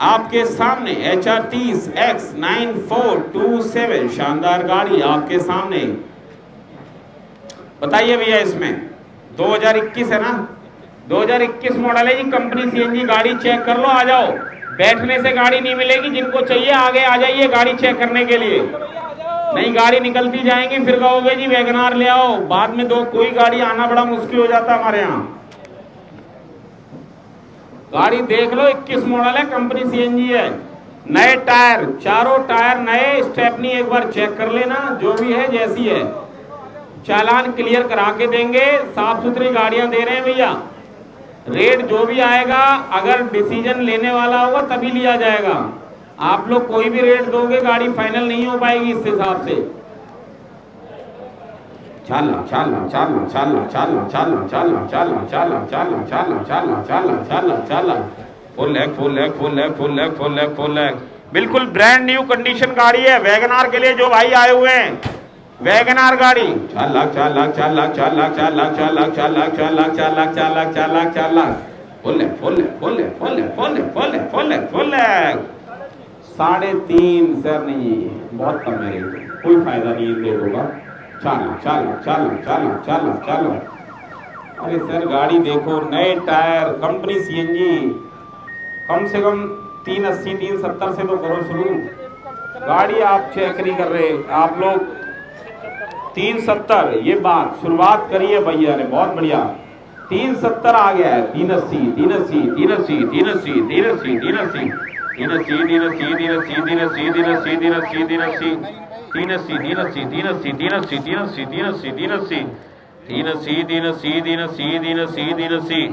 आपके सामने HR30 X9427 शानदार गाड़ी आपके सामने। बताइए भैया, इसमें 2021 है ना, 2021 मॉडल है जी, कंपनी CNG गाड़ी चेक कर लो, आ जाओ। बैठने से गाड़ी नहीं मिलेगी, जिनको चाहिए आगे आ जाइए गाड़ी चेक करने के लिए। नहीं गाड़ी निकलती जाएंगी, फिर कहोगे जी वैगनार ले आओ, बाद में दो कोई गाड़ी आना बड़ा मुश्किल हो जाता हमारे यहाँ। गाड़ी देख लो, 21 मॉडल है, कंपनी CNG है, नए टायर, चारों टायर नए, स्टेपनी एक बार चेक कर लेना, जो भी है जैसी है। चालान क्लियर करा के देंगे, साफ सुथरी गाड़ियां दे रहे हैं भैया। रेट जो भी आएगा, अगर डिसीजन लेने वाला होगा तभी लिया जाएगा। आप लोग कोई भी रेट दोगे, गाड़ी फाइनल नहीं हो पाएगी इस हिसाब से। चलना चलना चलना चलना चलना चलना चलना चलना चलना चलना चलना चलना चलना चलना चलना full lag full lag full lag full lag full lag full lag. बिल्कुल ब्रांड न्यू कंडीशन गाड़ी है, वैगनार के लिए जो भाई आए हुए हैं, वैगनार गाड़ी 4 lakh 4 lakh 4 lakh 4 lakh 4 lakh 4 lakh 4 lakh 4 lakh 4 lakh 4 lakh 4 lakh 4 lakh full lag full lag full lag full lag full lag full lag full lag full lag 3.5 sir नहीं, बहुत कम है, कोई फायदा नहीं है रेट होगा। चलना चलना चलना चलना चलना चलना। अरे सर गाड़ी देखो, नए टायर, कंपनी CNG, कम से कम 380 370 से तो करो शुरू। गाड़ी आप चेक नहीं कर रहे, आप लोग 370, ये बात शुरुआत करी है भैया ने, बहुत बढ़िया। 370 आ गया है, 380 380 380 380 380 380 380 380 380 380 380 380 380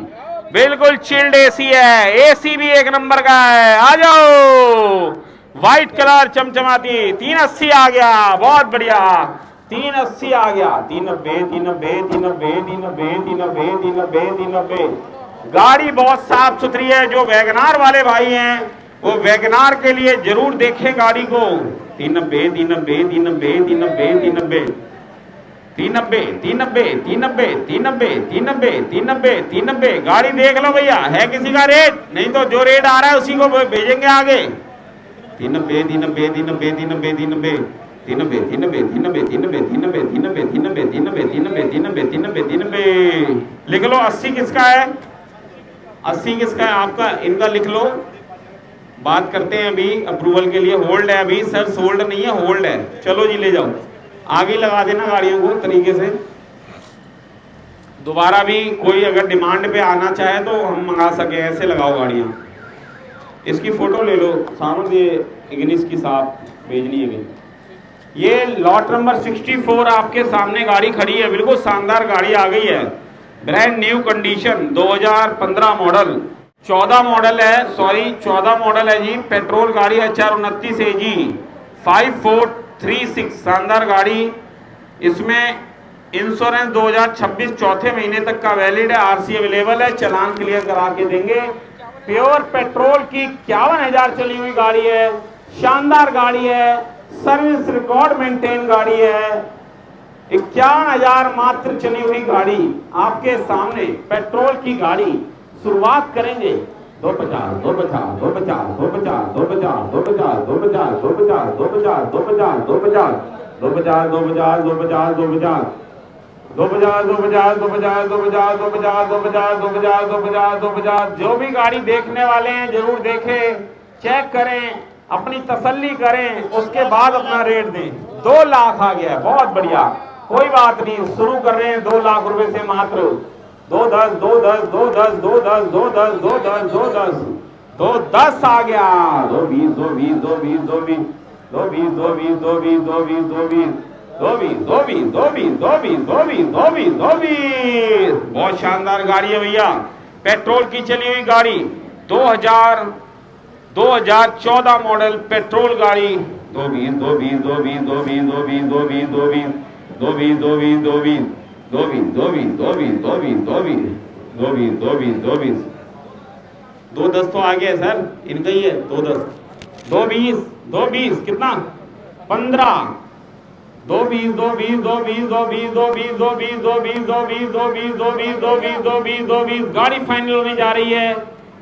बिल्कुल चिल्ड AC है, AC भी एक नंबर का है, आ जाओ। व्हाइट कलर चमचमाती 380 आ गया, बहुत बढ़िया। 380 आ गया, 390 390 390 390 390 390 390। गाड़ी बहुत साफ सुथरी है। जो वैगनार वाले भाई हैं वो वैगनार के लिए जरूर देखें गाड़ी को। 390 390 390 390 390 390 390 390 390 390 390 गाड़ी देख लो भैया, है किसी का रेट? नहीं तो जो रेट आ रहा है उसी को भेजेंगे आगे। 390 390 390 390 390 390 390 390 390 390 390 390 390 390 390 लिख लो। 80 किसका है? 80 किसका है आपका? इनका लिख लो। बात करते हैं अभी अप्रूवल के लिए। होल्ड है अभी सर, सोल्ड नहीं है, होल्ड है। चलो जी ले जाओ, आगे लगा देना गाड़ियों को तरीके से। दोबारा भी कोई अगर डिमांड पे आना चाहे तो हम मंगा सके, ऐसे लगाओ गाड़ियाँ। इसकी फोटो ले लो सामने, ये इग्निस की साथ भेजनी है। ये लॉट नंबर 64 आपके सामने गाड़ी खड़ी है, बिल्कुल शानदार गाड़ी आ गई है, brand new condition, 2015 model, 14 model है, सॉरी 14 मॉडल है जी। पेट्रोल गाड़ी है, 429 AG 5436, शानदार गाड़ी। इसमें इंश्योरेंस 2026 चौथे महीने तक का वैलिड है, RC अवेलेबल है, चालान क्लियर करा के देंगे। प्योर पेट्रोल की 51,000 चली हुई गाड़ी है, शानदार गाड़ी है, सर्विस रिकॉर्ड मेंटेन गाड़ी है। 51,000 मात्र चली हुई गाड़ी आपके सामने, पेट्रोल की गाड़ी। शुरुआत करेंगे 250 250 250 250 250 250 250 250 250 250 250 250 250 250 250 250। जो भी गाड़ी देखने वाले हैं जरूर देखें, चेक करें, अपनी तसल्ली करें, उसके बाद अपना रेट दें। 2 लाख आ गया है, बहुत बढ़िया, कोई बात नहीं, शुरू कर रहे हैं 2 लाख रुपए से मात्र। 210 210 210 210 210 210 210 210 आ गया। 220 220 220 220 220 220 220 220 220 220 220 220 220 220। बहुत शानदार गाड़ी है भैया, पेट्रोल की चली हुई गाड़ी, 2014 मॉडल पेट्रोल गाड़ी। 220 220 220 220 220 220 220 220 220 220 220 220 220 220 220 210 तो आ गया सर, इनका ही है 210 220 220 कितना 15 220 220 220 220 220 220 220 220 220 220 220 220 गाड़ी फाइनल होने जा रही है।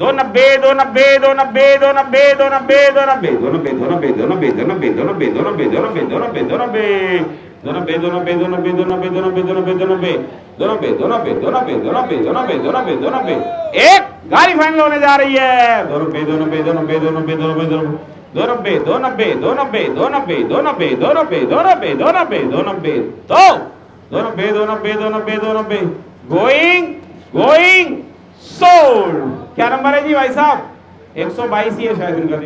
290 290 290 290 290 290 290 290 290 290 290 290 एक गाड़ी फाइनल होने जा रही है 290 290 290 290 290 290 290 290 290 290 290 290 290 तो 290 290 290 290 गोइंग सोल्ड। क्या नंबर है जी भाई साहब? 122 ही है शायद इनका।